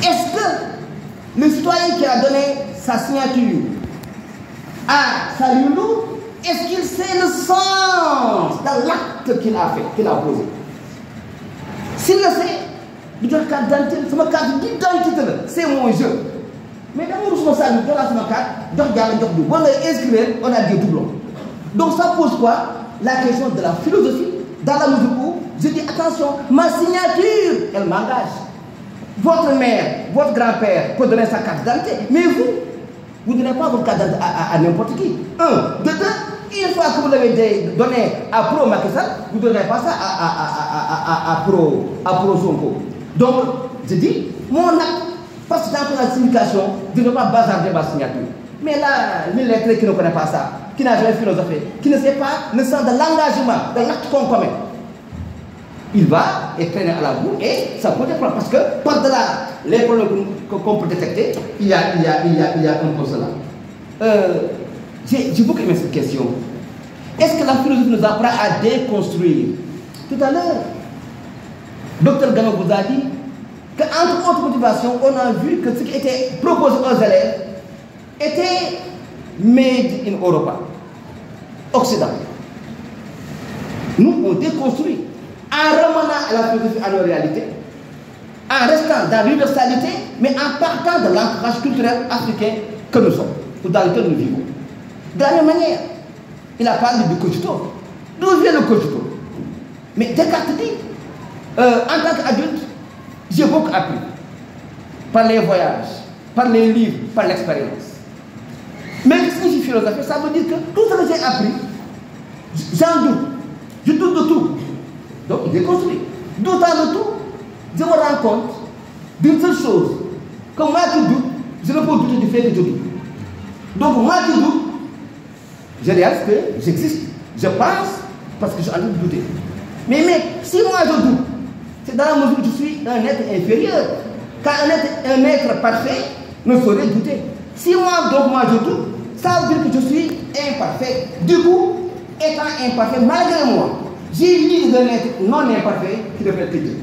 Est-ce que le citoyen qui a donné sa signature à Saliou, est-ce qu'il sait le sens de l'acte qu'il a fait, qu'il a posé? S'il le sait, il doit carte d'identité, carte d'identité, c'est mon jeu. Mais dans mon responsable, dans la carte, on a inscrit, on a des doublons. Donc ça pose quoi? La question de la philosophie, dans la mesure où je dis attention, ma signature, elle m'engage. Votre mère, votre grand-père peut donner sa carte d'identité, mais vous ne donnez pas votre carte d'identité à n'importe qui. Un, de deux, une fois que vous l'avez donné à Pro Macky Sall, vous ne donnez pas ça à Pro Sonko. Donc, je dis, mon acte, parce que dans la signification, je ne veux pas bazarder ma signature. Mais là, l'illettré qui ne connaît pas ça, qui n'a jamais philosophé, qui ne sait pas le sens de l'engagement, de l'acte qu'on commet, il va être traîné à la boue et ça peut être parce que par-delà les problèmes qu'on peut détecter, il y a un peu cela. J'ai beaucoup aimé cette question. Est-ce que la philosophie nous apprend à déconstruire? Tout à l'heure, Dr Gano vous a dit qu'entre autres motivations, on a vu que ce qui était proposé aux élèves était made in Europa, Occident. Nous, on déconstruit en ramenant à la philosophie à nos réalités, en restant dans l'universalité, mais en partant de l'ancrage culturel africain que nous sommes, ou dans lequel nous vivons. De la même manière, il a parlé du cogito. D'où vient le cogito? Mais Descartes dit, en tant qu'adulte, j'ai beaucoup appris par les voyages, par les livres, par l'expérience. Mais ce que signifie philosophie, ça veut dire que tout ce que j'ai appris, j'en doute. Je doute de tout. Donc, il est construit. Doutant de tout, je me rends compte d'une seule chose. Que moi qui doute, je ne peux douter du fait que je doute. Donc, moi qui doute, je réalise que j'existe. Je pense parce que je suis en train de douter. Mais mec, si moi je doute, c'est dans la mesure où je suis un être inférieur. Quand un être parfait ne saurait douter. Si moi, donc moi je doute, ça veut dire que je suis imparfait. Du coup, étant imparfait, malgré moi, j'ai l'idée d'un être non imparfait qui devrait être Dieu.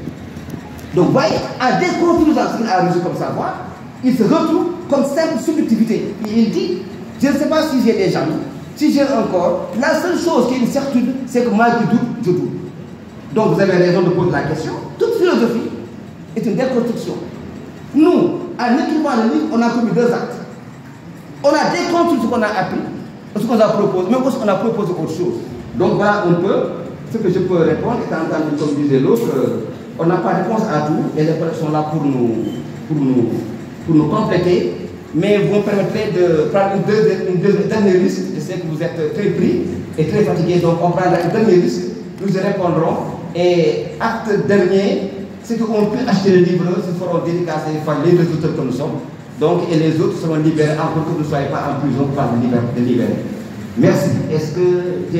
Donc, vous voyez, en déconstruisant ce qu'il a reçu comme savoir, il se retrouve comme simple subjectivité. Et il dit, je ne sais pas si j'ai des jambes, si j'ai un corps, la seule chose qui est une certitude, c'est que moi qui doute, je doute. Donc, vous avez raison de poser la question. Toute philosophie est une déconstruction. Nous, en écrivant le livre, on a commis deux actes. On a déconstruit ce qu'on a appris, ce qu'on a proposé, mais aussi on a proposé autre chose. Donc, voilà un peu ce que je peux répondre, étant entendu, comme disait l'autre, on n'a pas de réponse à tout, et les collègues sont là pour nous compléter, mais vous me permettrez de prendre une dernière liste. Je sais que vous êtes très pris et très fatigué, donc on prendra une dernière liste, nous y répondrons, et acte dernier, c'est qu'on peut acheter le livre, se feront dédicacer par les auteurs que nous sommes, donc, et les autres seront libérés, encore que vous ne soyez pas en prison par de libérer. Merci. Est-ce que